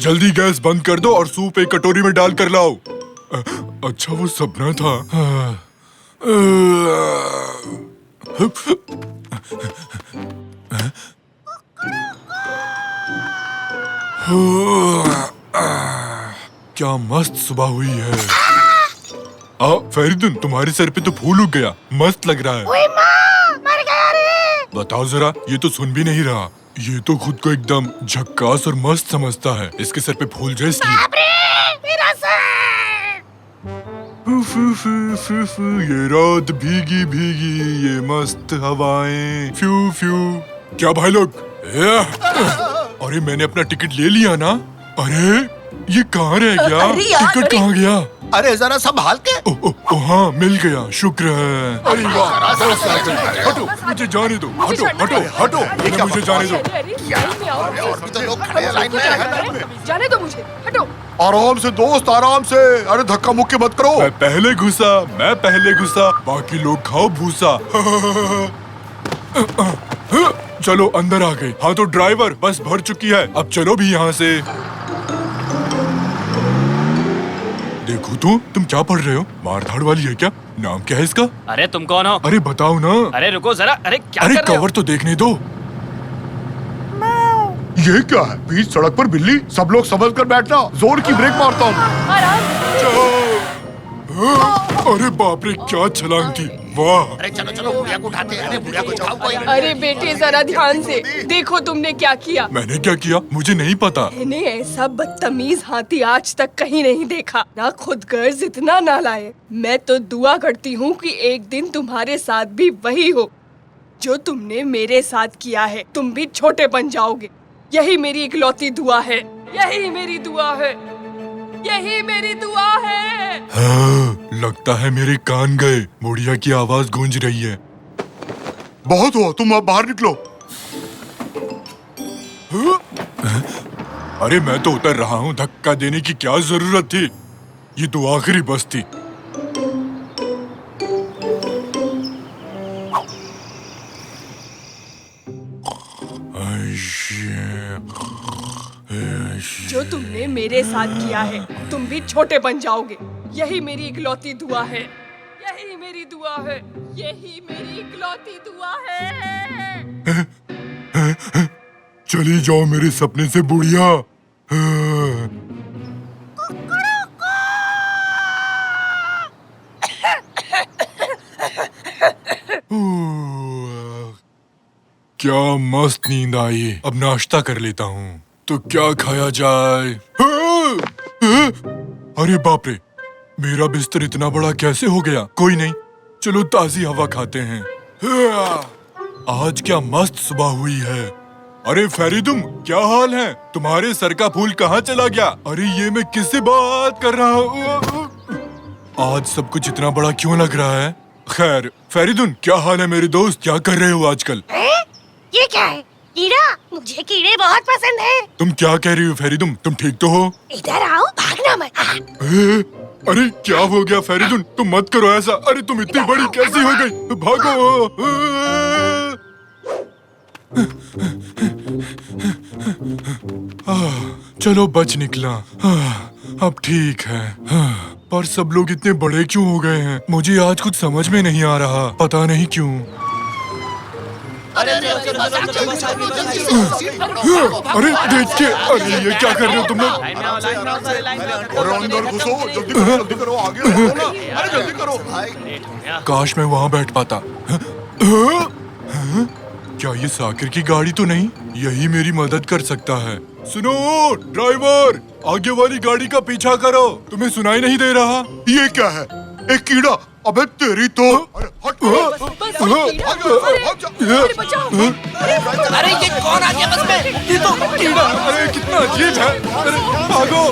जल्दी गैस बंद कर दो और सूप एक कटोरी में डाल कर लाओ। अच्छा वो सपना था। क्या मस्त सुबह हुई है। फेरिदुन, तुम्हारे सर पे तो फूल उग गया, मस्त लग रहा है। ओए माँ, मर गया रे। बताओ जरा, ये तो सुन भी नहीं रहा। ये तो खुद को एकदम झक्कास और मस्त समझता है, इसके सर पे फूल जाए इसलिए। बाप रे, मेरा सर। ये रात भीगी भीगी, ये मस्त हवाएं, फ्यू फ्यू। क्या भाई लोग? अरे मैंने अपना टिकट ले लिया ना। अरे ये कहाँ रह गया? टिकट कहाँ गया? अरे जरा संभाल के। हाँ मिल गया, शुक्र है। अरे वाह, हटो, मुझे जाने दो। हटो हटो हटो, मुझे जाने दो। और भी तो लोग खड़े हैं लाइन में। जाने दो मुझे, हटो। आराम से दोस्त, आराम से। अरे धक्का मुक्की मत करो। मैं पहले घुसा, बाकी लोग खाओ भूसा। चलो अंदर आ गए। हाँ तो ड्राइवर, बस भर चुकी है, अब चलो भी यहाँ से। देखो तो, तुम क्या पढ़ रहे हो? मारधाड़ वाली है क्या? नाम क्या है इसका? अरे तुम कौन हो? अरे बताओ ना। अरे रुको जरा, अरे क्या अरे कर रहे हो? कवर तो देखने दो। ये क्या है? बीच सड़क पर बिल्ली। सब लोग समझ कर बैठना, जोर की ब्रेक मारता हूँ। अरे बाप रे, क्या छलांग थी, वाह। अरे चलो चलो, बुढ़िया को उठाते हैं। अरे बुढ़िया को उठाओ कोई। अरे बेटे जरा ध्यान से देखो, तुमने क्या किया। मैंने क्या किया? मुझे नहीं पता। मैंने ऐसा बदतमीज हाथी आज तक कहीं नहीं देखा, ना खुद गर्ज इतना ना लाए। मैं तो दुआ करती हूँ कि एक दिन तुम्हारे साथ भी वही हो जो तुमने मेरे साथ किया है। तुम भी छोटे बन जाओगे, यही मेरी इकलौती दुआ है। यही मेरी दुआ है, यही मेरी दुआ है। हाँ, लगता है मेरे कान गए। बुढ़िया की आवाज गूंज रही है। बहुत हुआ, तुम अब बाहर निकलो। अरे मैं तो उतर रहा हूँ, धक्का देने की क्या जरूरत थी? ये तो आखिरी बस थी। जो तुमने मेरे साथ किया है, तुम भी छोटे बन जाओगे। यही मेरी इकलौती दुआ है, यही मेरी दुआ है, यही मेरी इकलौती दुआ है। चली जाओ मेरे सपने से बुढ़िया। क्या मस्त नींद आई। अब नाश्ता कर लेता हूँ। तो क्या खाया जाए? अरे बाप रे, मेरा बिस्तर इतना बड़ा कैसे हो गया? कोई नहीं, चलो ताजी हवा खाते हैं। आज क्या मस्त सुबह हुई है। अरे फेरिदुम, क्या हाल है? तुम्हारे सर का फूल कहाँ चला गया? अरे ये मैं किससे बात कर रहा हूँ? आज सब कुछ इतना बड़ा क्यों लग रहा है? खैर, फेरिदुन क्या हाल है मेरे दोस्त? क्या कर रहे हो आजकल? ये क्या है? कीड़ा? मुझे कीड़े बहुत पसंद है। तुम क्या कह रही हो फेरिदुम? तुम ठीक तो हो? इधर आओ, भागना मत। अरे क्या हो गया फेरिदुन? तुम मत करो ऐसा। अरे तुम इतनी बड़ी कैसी हो गई? भागो। चलो बच निकला। अब ठीक है। पर सब लोग इतने बड़े क्यों हो गए हैं? मुझे आज कुछ समझ में नहीं आ रहा, पता नहीं क्यों। अरे देखिए, अरे ये क्या कर रहे हो तुम लोग? अरे अंदर घुसो, जल्दी करो, आगे बढ़ो ना। अरे जल्दी करो भाई। काश मैं वहाँ बैठ पाता। क्या ये साकिर की गाड़ी तो नहीं? यही मेरी मदद कर सकता है। सुनो ड्राइवर, आगे वाली गाड़ी का पीछा करो। तुम्हें सुनाई नहीं दे रहा? ये क्या है? एक कीड़ा। अबे तेरी तो। अरे हट। अरे बचाओ। अरे ये कौन आ गया बस में? ये तो कीड़ा। अरे कितना अजीब है। अरे भागो।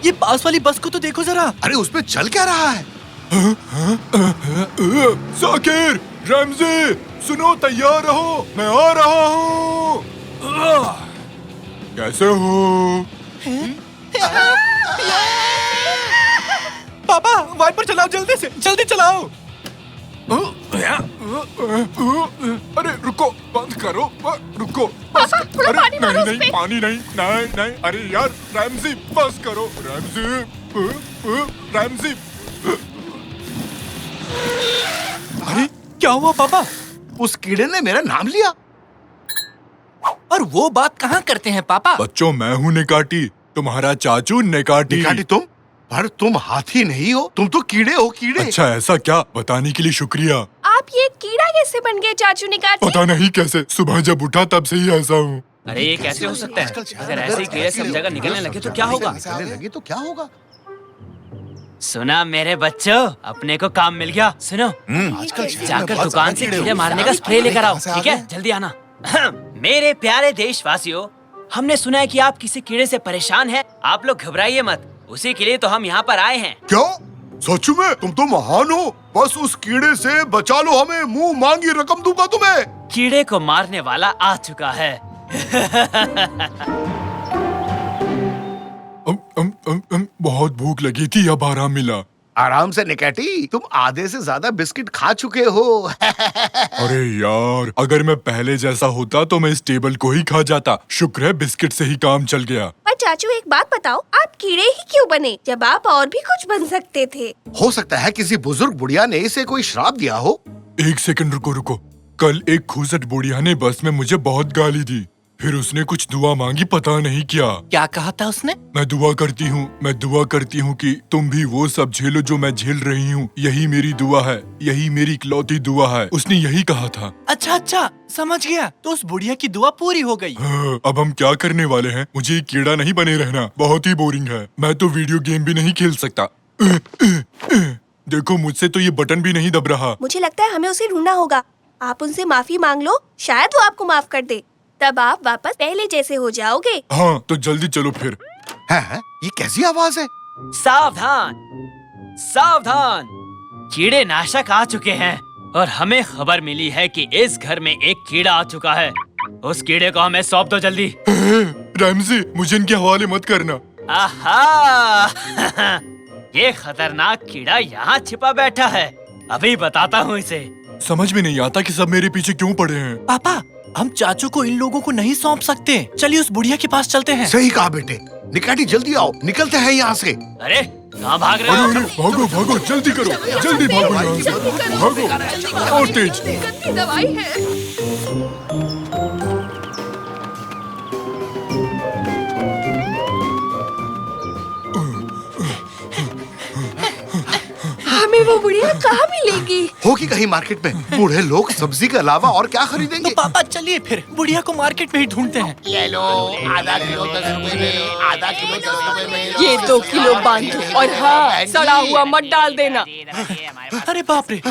ये पास वाली बस को तो देखो जरा। अरे उसमें चल क्या रहा है? साकिर, रमज़ी, सुनो, तैयार रहो, मैं आ रहा हूँ। कैसे हो? पापा वाइपर चलाओ, जल्दी से, जल्दी चलाओ। अरे रुको, बंद करो, रुको बस। पापा, थोड़ा अरे पानी मारो नहीं उस पे। पानी नहीं, नहीं नहीं, अरे यार रैमजी बस करो, रैमजी। अरे क्या हुआ पापा? उस कीड़े ने मेरा नाम लिया। और वो बात कहाँ करते हैं पापा? बच्चों, मैं हूँ निकाटी, तुम्हारा चाचू निकाटी। निकाटी तुम? पर तुम हाथी नहीं हो, तुम तो कीड़े हो, कीड़े। अच्छा ऐसा क्या, बताने के लिए शुक्रिया। आप ये कीड़ा कैसे बन गए चाचू निकाटी? पता नहीं कैसे, सुबह जब उठा तब से ही ऐसा हूँ। अरे ये कैसे हो सकता है? अगर ऐसे ही कीड़े सब जगह निकलने लगे तो क्या होगा? निकलने लगे तो क्या होगा? सुना मेरे बच्चों, अपने को काम मिल गया। सुनो, जाकर दुकान से कीड़े मारने का स्प्रे लेकर आओ, ठीक है? जल्दी आना। मेरे प्यारे देशवासियों, हमने सुना है कि आप किसी कीड़े से परेशान हैं। आप लोग घबराइए मत, उसी के लिए तो हम यहाँ पर आए हैं। क्या सच में? तुम तो महान हो। बस उस कीड़े से बचा लो हमें, मुंह मांगी रकम दूंगा तुम्हें। कीड़े को मारने वाला आ चुका है। बहुत भूख लगी थी, अब आराम मिला। आराम से निकाटी, तुम आधे से ज्यादा बिस्किट खा चुके हो। अरे यार, अगर मैं पहले जैसा होता तो मैं इस टेबल को ही खा जाता। शुक्र है बिस्किट से ही काम चल गया। पर चाचू एक बात बताओ, आप कीड़े ही क्यों बने जब आप और भी कुछ बन सकते थे? हो सकता है किसी बुजुर्ग बुढ़िया ने इसे कोई श्राप दिया हो। एक सेकंड रुको रुको, कल एक खूसट बुढ़िया ने बस में मुझे बहुत गाली दी, फिर उसने कुछ दुआ मांगी, पता नहीं क्या कहा था उसने? मैं दुआ करती हूँ कि तुम भी वो सब झेलो जो मैं झेल रही हूँ। यही मेरी दुआ है, यही मेरी इकलौती दुआ है। उसने यही कहा था। अच्छा, समझ गया। तो उस बुढ़िया की दुआ पूरी हो गई। हाँ, अब हम क्या करने वाले हैं? मुझे ये कीड़ा नहीं बने रहना, बहुत ही बोरिंग है। मैं तो वीडियो गेम भी नहीं खेल सकता। देखो, मुझसे तो ये बटन भी नहीं दब रहा। मुझे लगता है हमें उसे ढूंढना होगा। आप उनसे माफी मांग लो, शायद वो आपको माफ कर दे। तब आप वापस पहले जैसे हो जाओगे। हाँ, तो जल्दी चलो फिर। है? ये कैसी आवाज है? सावधान, सावधान, कीड़े नाशक आ चुके हैं और हमें खबर मिली है कि इस घर में एक कीड़ा आ चुका है। उस कीड़े को हमें सौंप दो जल्दी। रैमजी, मुझे इनके हवाले मत करना। आहा, ये खतरनाक कीड़ा यहाँ छिपा बैठा है। अभी बताता हूँ इसे। समझ में नहीं आता कि सब मेरे पीछे क्यों पड़े हैं। पापा, हम चाचू को इन लोगों को नहीं सौंप सकते। चलिए उस बुढ़िया के पास चलते हैं। सही कहा बेटे। निकाटी जल्दी आओ, निकलते हैं यहाँ से। अरे कहाँ भाग रहे अरे हो? भागो भागो, जल्दी करो, जल्दी भागो यहाँ से, भागो और तेज। गंदी दवाई है। हमें वो बुढ़िया कहाँ मिलेगी? होगी कहीं मार्केट में। बूढ़े लोग सब्जी के अलावा और क्या खरीदेंगे? तो पापा चलिए फिर बुढ़िया को मार्केट में ही ढूंढते हैं। ले लो, आधा किलो 10 रुपए में, आधा किलो 10 रुपए में। ये 2 किलो बांधो और हाँ, सड़ा हुआ मत डाल देना। अरे बाप रे,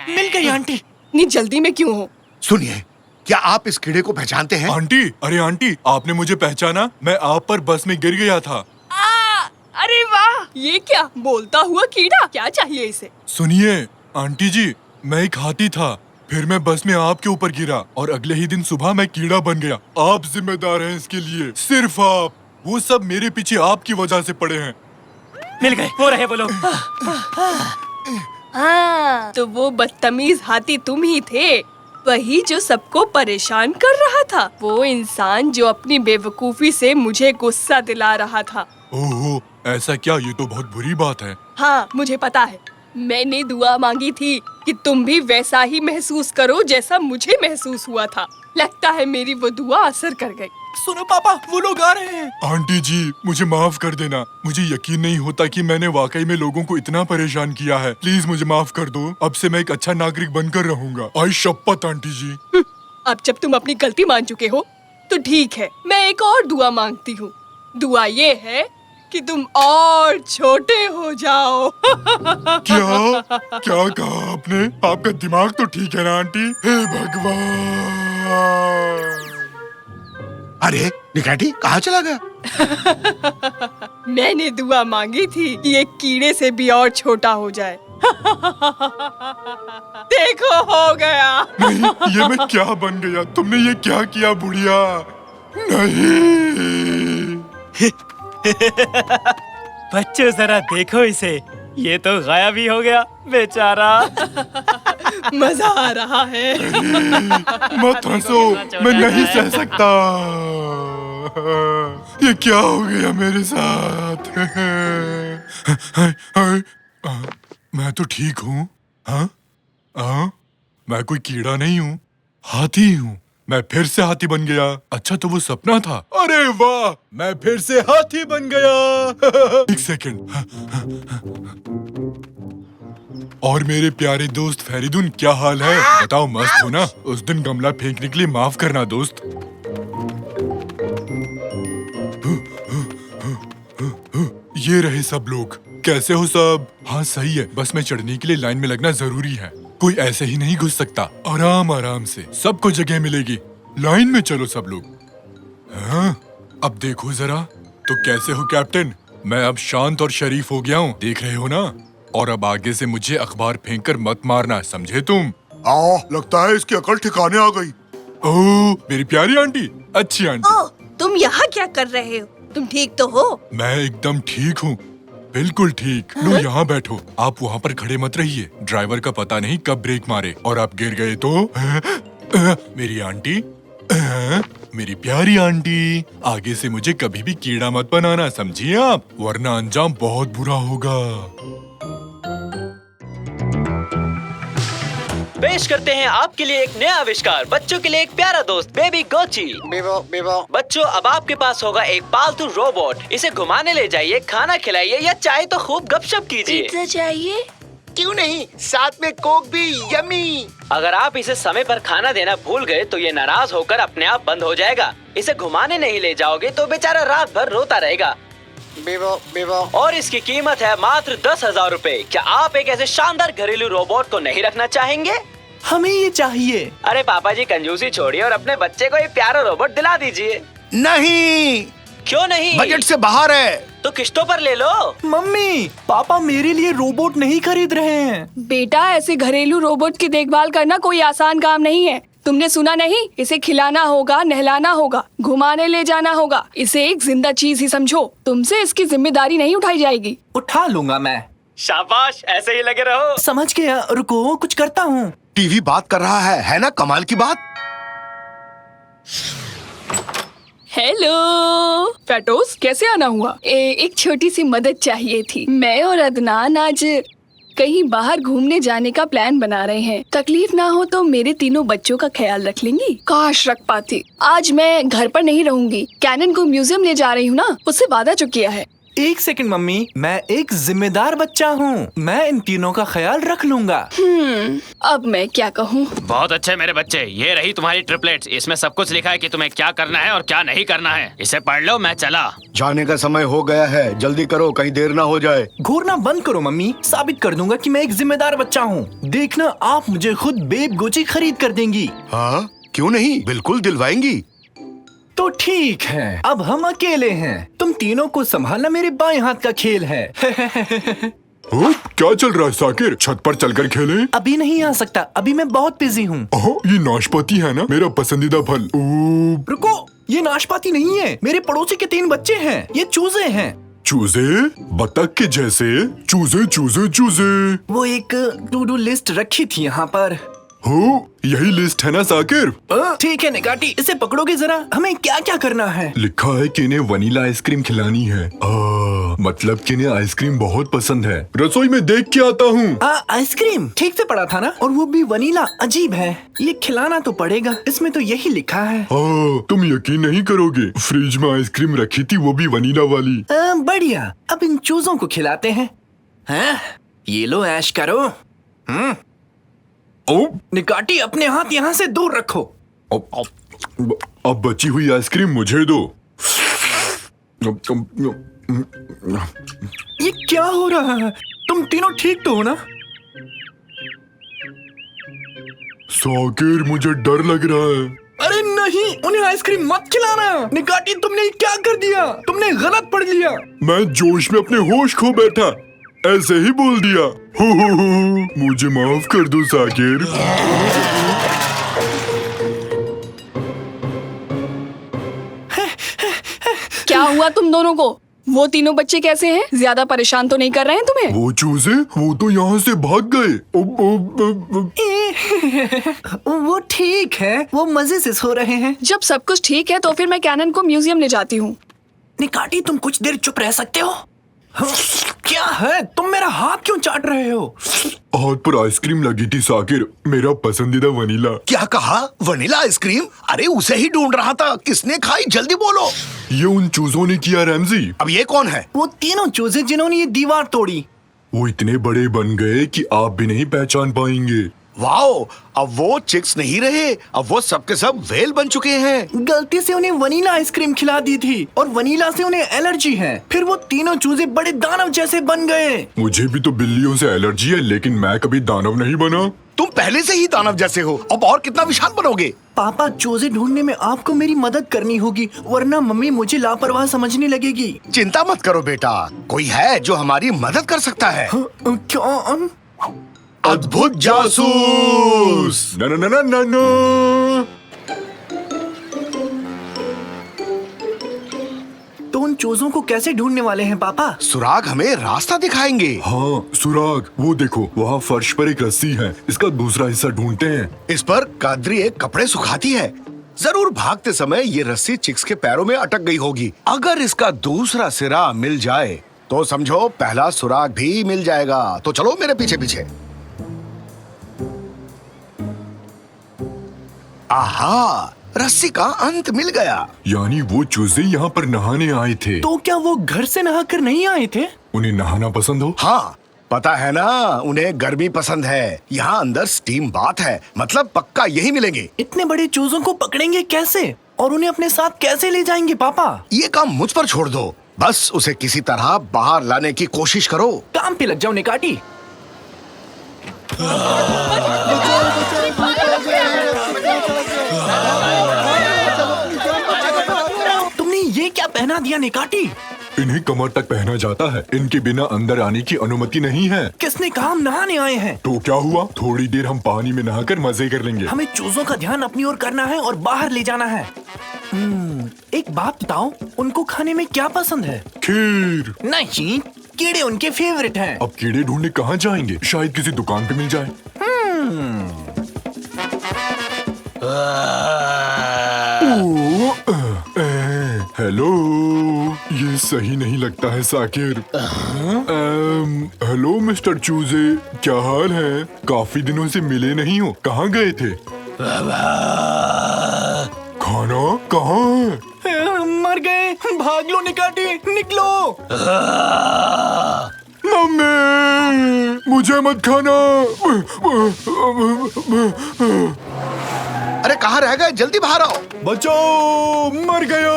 मिल गई आंटी। इतनी जल्दी में क्यों हो? सुनिए, क्या आप इस कीड़े को पहचानते हैं? आंटी, अरे आंटी, आपने मुझे पहचाना? मैं आप पर बस में गिर गया था। अरे वाह, ये क्या बोलता हुआ कीड़ा? क्या चाहिए इसे? सुनिए आंटी जी, मैं एक हाथी था, फिर मैं बस में आपके ऊपर गिरा और अगले ही दिन सुबह मैं कीड़ा बन गया। आप जिम्मेदार हैं इसके लिए, सिर्फ आप। वो सब मेरे पीछे आपकी वजह से पड़े हैं। मिल गए, वो रहे वो लोग। हाँ, तो वो बदतमीज हाथी तुम ही थे, वही जो सबको परेशान कर रहा था। वो इंसान जो अपनी बेवकूफी से मुझे गुस्सा दिला रहा था। ओहो, ऐसा क्या? ये तो बहुत बुरी बात है। हाँ, मुझे पता है। मैंने दुआ मांगी थी कि तुम भी वैसा ही महसूस करो जैसा मुझे महसूस हुआ था। लगता है मेरी वो दुआ असर कर गई। सुनो पापा, वो लोग आ रहे हैं। आंटी जी, मुझे माफ कर देना। मुझे यकीन नहीं होता कि मैंने वाकई में लोगों को इतना परेशान किया है। प्लीज मुझे माफ कर दो। अब से मैं एक अच्छा नागरिक बनकर रहूंगा। आई शपथ आंटी जी। अब जब तुम अपनी गलती मान चुके हो तो ठीक है, मैं एक और दुआ मांगती हूँ। दुआ ये है कि तुम और छोटे हो जाओ। क्या क्या कहा आपने? आपका दिमाग तो ठीक है ना आंटी? हे भगवान! अरे निकाटी कहाँ चला गया? मैंने दुआ मांगी थी कि एक कीड़े से भी और छोटा हो जाए। देखो, हो गया। नहीं, ये मैं क्या बन गया? तुमने ये क्या किया बुढ़िया? नहीं। बच्चों जरा देखो इसे, ये तो गायब ही हो गया बेचारा। मजा आ रहा है। मत हंसो, मैं नहीं सह सकता। ये क्या हो गया मेरे साथ? मैं तो ठीक हूँ। हाँ हाँ, मैं कोई कीड़ा नहीं हूँ, हाथी हूँ। मैं फिर से हाथी बन गया। अच्छा, तो वो सपना था। अरे वाह, मैं फिर से हाथी बन गया। एक सेकंड। और मेरे प्यारे दोस्त फेरिदुन, क्या हाल है? बताओ, मस्त हो ना? उस दिन गमला फेंकने के लिए माफ करना दोस्त। ये रहे सब लोग। कैसे हो सब? हाँ सही है, बस में चढ़ने के लिए लाइन में लगना जरूरी है। कोई ऐसे ही नहीं घुस सकता। आराम आराम से सबको जगह मिलेगी। लाइन में चलो सब लोग। हाँ, अब देखो जरा। तो कैसे हो कैप्टन? मैं अब शांत और शरीफ हो गया हूँ, देख रहे हो ना? और अब आगे से मुझे अखबार फेंक कर मत मारना, समझे तुम? लगता है इसकी अकल ठिकाने आ गई। ओह, मेरी प्यारी आंटी, अच्छी आंटी। ओह, तुम यहाँ क्या कर रहे हो? तुम ठीक तो हो? मैं एकदम ठीक हूँ, बिल्कुल ठीक। लो यहाँ बैठो। आप वहाँ पर खड़े मत रहिए, ड्राइवर का पता नहीं कब ब्रेक मारे और आप गिर गए तो। मेरी आंटी, मेरी प्यारी आंटी, आगे से मुझे कभी भी कीड़ा मत बनाना, समझिए आप? वरना अंजाम बहुत बुरा होगा। पेश करते हैं आपके लिए एक नया आविष्कार, बच्चों के लिए एक प्यारा दोस्त, बेबी गोची। बच्चों, अब आपके पास होगा एक पालतू रोबोट। इसे घुमाने ले जाइए, खाना खिलाइए या चाहे तो खूब गपशप कीजिए। पिज्जा चाहिए? क्यों नहीं, साथ में कोक भी। यम्मी। अगर आप इसे समय पर खाना देना भूल गए तो ये नाराज होकर अपने आप बंद हो जाएगा। इसे घुमाने नहीं ले जाओगे तो बेचारा रात भर रोता रहेगा। और इसकी कीमत है मात्र 10,000 रूपए। क्या आप एक ऐसे शानदार घरेलू रोबोट को नहीं रखना चाहेंगे? हमें ये चाहिए। अरे पापा जी, कंजूसी छोड़िए और अपने बच्चे को एक प्यारा रोबोट दिला दीजिए। नहीं, क्यों नहीं? बजट से बाहर है। तो किस्तों पर ले लो। मम्मी, पापा मेरे लिए रोबोट नहीं खरीद रहे हैं। बेटा, ऐसे घरेलू रोबोट की देखभाल करना कोई आसान काम नहीं है। तुमने सुना नहीं? इसे खिलाना होगा, नहलाना होगा, घुमाने ले जाना होगा। इसे एक जिंदा चीज ही समझो। तुमसे इसकी जिम्मेदारी नहीं उठाई जाएगी। उठा लूंगा मैं। शाबाश, ऐसे ही लगे रहो। समझ गया, रुको कुछ करता हूँ। टीवी बात कर रहा है ना? कमाल की बात। हेलो फैटोस, कैसे आना हुआ? एक छोटी सी मदद चाहिए थी। मैं और अदनान आज कहीं बाहर घूमने जाने का प्लान बना रहे हैं। तकलीफ ना हो तो मेरे तीनों बच्चों का ख्याल रख लेंगी? काश रख पाती। आज मैं घर पर नहीं रहूंगी, कैनन को म्यूजियम ले जा रही हूँ ना, उससे वादा जो किया है। एक सेकंड मम्मी, मैं एक जिम्मेदार बच्चा हूँ, मैं इन तीनों का ख्याल रख लूंगा। अब मैं क्या कहूँ? बहुत अच्छे मेरे बच्चे, ये रही तुम्हारी ट्रिपलेट्स। इसमें सब कुछ लिखा है कि तुम्हें क्या करना है और क्या नहीं करना है। इसे पढ़ लो, मैं चला। जाने का समय हो गया है, जल्दी करो, कहीं देर ना हो जाए। घूरना बंद करो मम्मी, साबित कर दूंगा कि मैं एक जिम्मेदार बच्चा हूँ। देखना, आप मुझे खुद बेब गोची खरीद कर देंगी। हाँ, क्यों नहीं, बिल्कुल दिलवाएंगी। तो ठीक है, अब हम अकेले हैं। तुम तीनों को संभालना मेरे बाएं हाथ का खेल है। क्या चल रहा है साकिर? छत पर चलकर खेलें? अभी नहीं आ सकता, अभी मैं बहुत बिजी हूँ। ये नाशपाती है ना, मेरा पसंदीदा फल। रुको, ये नाशपाती नहीं है, मेरे पड़ोसी के 3 बच्चे हैं। ये चूजे हैं। चूजे? बतख के जैसे? चूजे चूजे चूजे। वो एक टू डू लिस्ट रखी थी यहाँ पर। हो, यही लिस्ट है ना साकिर? ठीक है निगाटी, इसे पकड़ोगे जरा? हमें क्या क्या करना है? लिखा है कि इन्हें वनीला आइसक्रीम खिलानी है। मतलब कि इन्हें आइसक्रीम बहुत पसंद है। रसोई में देख के आता हूँ। आइसक्रीम ठीक से पढ़ा था ना? और वो भी वनीला। अजीब है, ये खिलाना तो पड़ेगा, इसमें तो यही लिखा है। तुम यकीन नहीं करोगे, फ्रिज में आइसक्रीम रखी थी, वो भी वनीला वाली। बढ़िया, अब इन चूजों को खिलाते हैं। ये लो, ऐश करो। निकाटी, अपने हाथ यहाँ से दूर रखो। अब बची हुई आइसक्रीम मुझे दो। ये क्या हो रहा है? तुम तीनों ठीक तो हो ना? साकिर, मुझे डर लग रहा है। अरे नहीं, उन्हें आइसक्रीम मत खिलाना। निकाटी, तुमने क्या कर दिया? तुमने गलत पढ़ लिया। मैं जोश में अपने होश खो बैठा, ऐसे ही बोल दिया। मुझे माफ कर दो साकिर। क्या हुआ तुम दोनों को? वो तीनों बच्चे कैसे हैं? ज्यादा परेशान तो नहीं कर रहे हैं तुम्हें? वो चूजे वो तो यहाँ से भाग गए। वो ठीक है, वो मजे से सो रहे हैं। जब सब कुछ ठीक है तो फिर मैं कैनन को म्यूजियम ले जाती हूँ। निकाटी, तुम कुछ देर चुप रह सकते हो? क्या है, तुम मेरा हाथ क्यों चाट रहे हो? हाथ पर आइसक्रीम लगी थी साकिर, मेरा पसंदीदा वनीला। क्या कहा? Vanilla ice cream? अरे उसे ही ढूंढ रहा था। किसने खाई? जल्दी बोलो। ये उन चूजों ने किया रैमजी। अब ये कौन है? वो तीनों चूजे जिन्होंने ये दीवार तोड़ी। वो इतने बड़े बन गए कि आप भी नहीं पहचान पाएंगे। वाओ, अब वो चिक्स नहीं रहे, अब वो सब के सब व्हेल बन चुके हैं। गलती से उन्हें वनीला आइसक्रीम खिला दी थी और वनीला से उन्हें एलर्जी है। फिर वो तीनों चूजे बड़े दानव जैसे बन गए। मुझे भी तो बिल्लियों से एलर्जी है, लेकिन मैं कभी दानव नहीं बना। तुम पहले से ही दानव जैसे हो, अब और कितना विशाल बनोगे? पापा, चूजे ढूंढने में आपको मेरी मदद करनी होगी, वरना मम्मी मुझे लापरवाह समझने लगेगी। चिंता मत करो बेटा, कोई है जो हमारी मदद कर सकता है। क्या? अद्भुत जासूस। ना ना ना ना ना ना। तो उन चूजों को कैसे ढूंढने वाले हैं पापा? सुराग हमें रास्ता दिखाएंगे। हाँ सुराग, वो देखो वहाँ फर्श पर एक रस्सी है, इसका दूसरा हिस्सा ढूंढते हैं। इस पर कादरी एक कपड़े सुखाती है। जरूर भागते समय ये रस्सी चिक्स के पैरों में अटक गई होगी। अगर इसका दूसरा सिरा मिल जाए तो समझो पहला सुराग भी मिल जाएगा। तो चलो मेरे पीछे पीछे। आहा, रस्सी का अंत मिल गया। यानी वो चूजे यहाँ पर नहाने आए थे। तो क्या वो घर से नहाकर नहीं आए थे? उन्हें नहाना पसंद हो? हाँ, पता है ना, उन्हें गर्मी पसंद है। यहाँ अंदर स्टीम बाथ है, मतलब पक्का यही मिलेंगे। इतने बड़े चूजों को पकड़ेंगे कैसे और उन्हें अपने साथ कैसे ले जाएंगे पापा? ये काम मुझ पर छोड़ दो, बस उसे किसी तरह बाहर लाने की कोशिश करो। काम पे लग जाओ निकाटी। तुमने ये क्या पहना दिया निकाटी? इन्हें कमर तक पहना जाता है, इनके बिना अंदर आने की अनुमति नहीं है। किसने कहा हम नहाने आए हैं? तो क्या हुआ, थोड़ी देर हम पानी में नहाकर मजे कर लेंगे। हमें चूजों का ध्यान अपनी ओर करना है और बाहर ले जाना है। एक बात बताओ, उनको खाने में क्या पसंद है? खीर। नहीं, कीड़े उनके फेवरेट हैं। अब कीड़े ढूंढने कहाँ जाएंगे? शायद किसी दुकान पे मिल जाए। हेलो, ये सही नहीं लगता है साकिर। हेलो मिस्टर चूजे, क्या हाल है? काफी दिनों से मिले नहीं हो, कहाँ गए थे? खाना कहाँ है? मर गए, भाग लो निकाटी, निकलो। मम्मी, मुझे मत खाना। अरे कहाँ रह गए? जल्दी बाहर आओ। बचाओ, मर गया।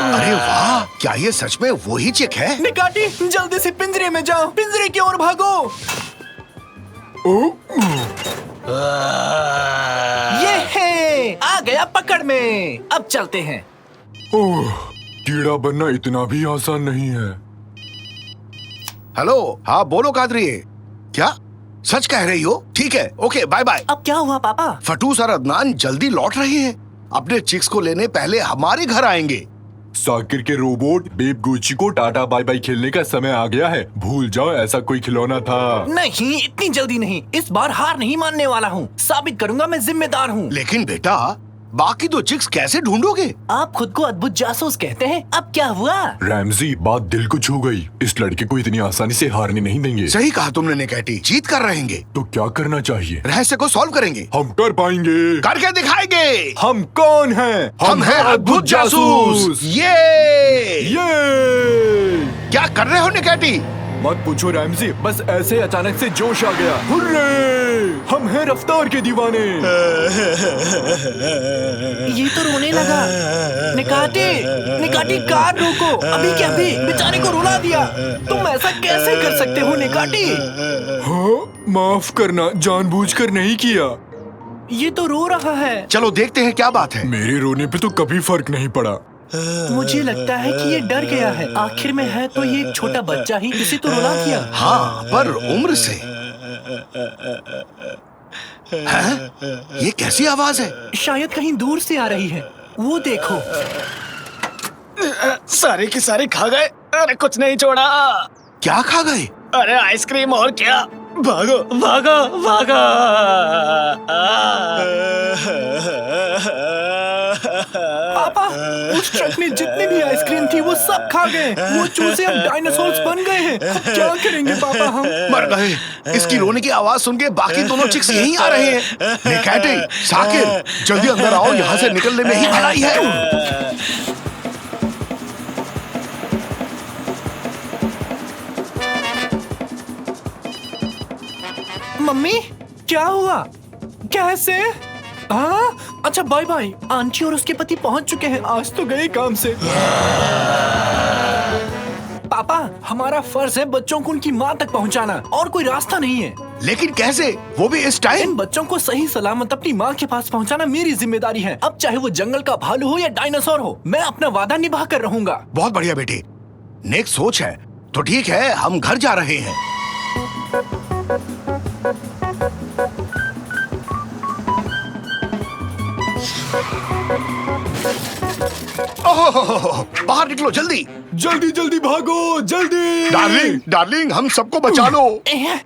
अरे वाह, क्या ये सच में वही चिक है? निकाटी, जल्दी से पिंजरे में जाओ, पिंजरे की ओर भागो। ये है, आ गया पकड़ में। अब चलते हैं। ओह, कीड़ा बनना इतना भी आसान नहीं है। हेलो, हाँ बोलो कादरी। क्या सच कह रही हो? ठीक है, ओके, बाय बाय। अब क्या हुआ पापा? फटूस और अदनान जल्दी लौट रहे हैं। अपने चिक्स को लेने पहले हमारे घर आएंगे। साकिर के रोबोट बेब गुची को टाटा बाय बाय खेलने का समय आ गया है। भूल जाओ ऐसा कोई खिलौना था। नहीं, इतनी जल्दी नहीं। इस बार हार नहीं मानने वाला हूँ। साबित करूंगा मैं जिम्मेदार हूँ। लेकिन बेटा, बाकी दो चिक्स कैसे ढूंढोगे? आप खुद को अद्भुत जासूस कहते हैं। अब क्या हुआ? रैमजी, बात दिल को छू गई। इस लड़के को इतनी आसानी से हारने नहीं देंगे। सही कहा तुमने निकैटी, जीत कर रहेंगे। तो क्या करना चाहिए? रहस्य को सॉल्व करेंगे। हम कर पाएंगे। करके दिखाएंगे। हम कौन हैं? हम हैं अद्भुत जासूस। ये क्या कर रहे हो निकैटी? मत पूछो रैमजी, बस ऐसे अचानक से जोश आ गया। हुर्रे! हम हैं रफ्तार के दीवाने। ये तो रोने लगा। निकाटी, निकाटी, कार रोको, अभी के अभी बेचारे को रुला दिया। तुम ऐसा कैसे कर सकते हो निकाटी? हाँ, माफ करना, जानबूझकर नहीं किया। ये तो रो रहा है। चलो देखते हैं क्या बात है। मेरे रोने पे तो कभी फर्क नहीं पड़ा। मुझे लगता है कि ये डर गया है। आखिर में है तो ये एक छोटा बच्चा ही, इसे तो रुला दिया। हाँ, पर उम्र से। हैं? ये कैसी आवाज है? शायद कहीं दूर से आ रही है। वो देखो। सारे के सारे खा गए। अरे कुछ नहीं छोड़ा। क्या खा गए? अरे आइसक्रीम और क्या। भागो भागो भागो। पापा, उस ट्रक में जितनी भी आइसक्रीम थी वो सब खा गए। वो चूजे अब डायनासोर्स बन गए हैं। अब क्या करेंगे पापा हम? मर गए। इसकी रोने की आवाज सुन के बाकी दोनों चिक्स यहीं आ रहे हैं। निकाटी, साकिर, जल्दी अंदर आओ, यहाँ से निकलने में ही भलाई है। मम्मी, क्या हुआ? कैसे? हाँ, अच्छा बाय बाय। आंटी और उसके पति पहुंच चुके हैं। आज तो गए काम से। पापा, हमारा फर्ज है बच्चों को उनकी माँ तक पहुंचाना, और कोई रास्ता नहीं है। लेकिन कैसे, वो भी इस टाइम? इन बच्चों को सही सलामत अपनी माँ के पास पहुंचाना मेरी जिम्मेदारी है। अब चाहे वो जंगल का भालू हो या डायनासोर हो, मैं अपना वादा निभा कर रहूंगा। बहुत बढ़िया बेटी, नेक सोच है। तो ठीक है, हम घर जा रहे हैं। ओह, बाहर निकलो जल्दी। जल्दी जल्दी भागो, जल्दी। डार्लिंग, डार्लिंग, हम सबको बचा लो।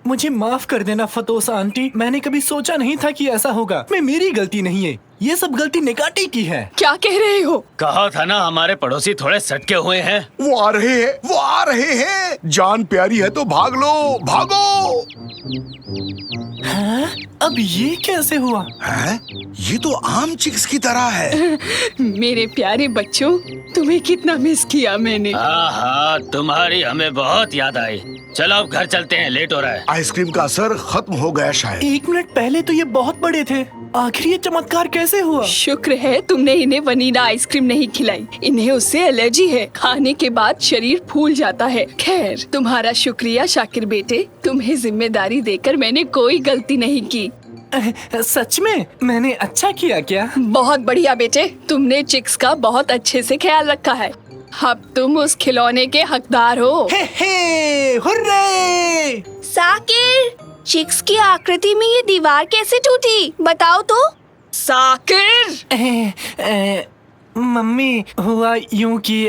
मुझे माफ कर देना फतोसा आंटी, मैंने कभी सोचा नहीं था कि ऐसा होगा। मैं मेरी गलती नहीं है, ये सब गलती निकाटी की है। क्या कह रहे हो? कहा था ना हमारे पड़ोसी थोड़े सटके हुए हैं। वो आ रहे हैं, वो आ रहे हैं। जान प्यारी है तो भाग लो, भागो। हाँ? अब ये कैसे हुआ? हैं? ये तो आम चिक्स की तरह है। मेरे प्यारे बच्चों, तुम्हें कितना मिस किया मैंने। हाँ, तुम्हारी हमें बहुत याद आई। चलो अब घर चलते हैं, लेट हो रहा है। आइसक्रीम का असर खत्म हो गया शायद। 1 मिनट पहले तो ये बहुत बड़े थे, आखिर ये चमत्कार कैसे हुआ? शुक्र है तुमने इन्हें वनीला आइसक्रीम नहीं खिलाई। इन्हें उससे एलर्जी है। खाने के बाद शरीर फूल जाता है। खैर, तुम्हारा शुक्रिया शाकिर बेटे। तुम्हें जिम्मेदारी देकर मैंने कोई गलती नहीं की। सच में? मैंने अच्छा किया क्या? बहुत बढ़िया बेटे, तुमने चिक्स का बहुत अच्छे से ख्याल रखा है। अब तुम उस खिलौने के हकदार हो। हे, हुर्रे! साकिर, चिक्स की आकृति में ये दीवार कैसे टूटी? बताओ तो। साकिर! मम्मी, हुआ यूं कि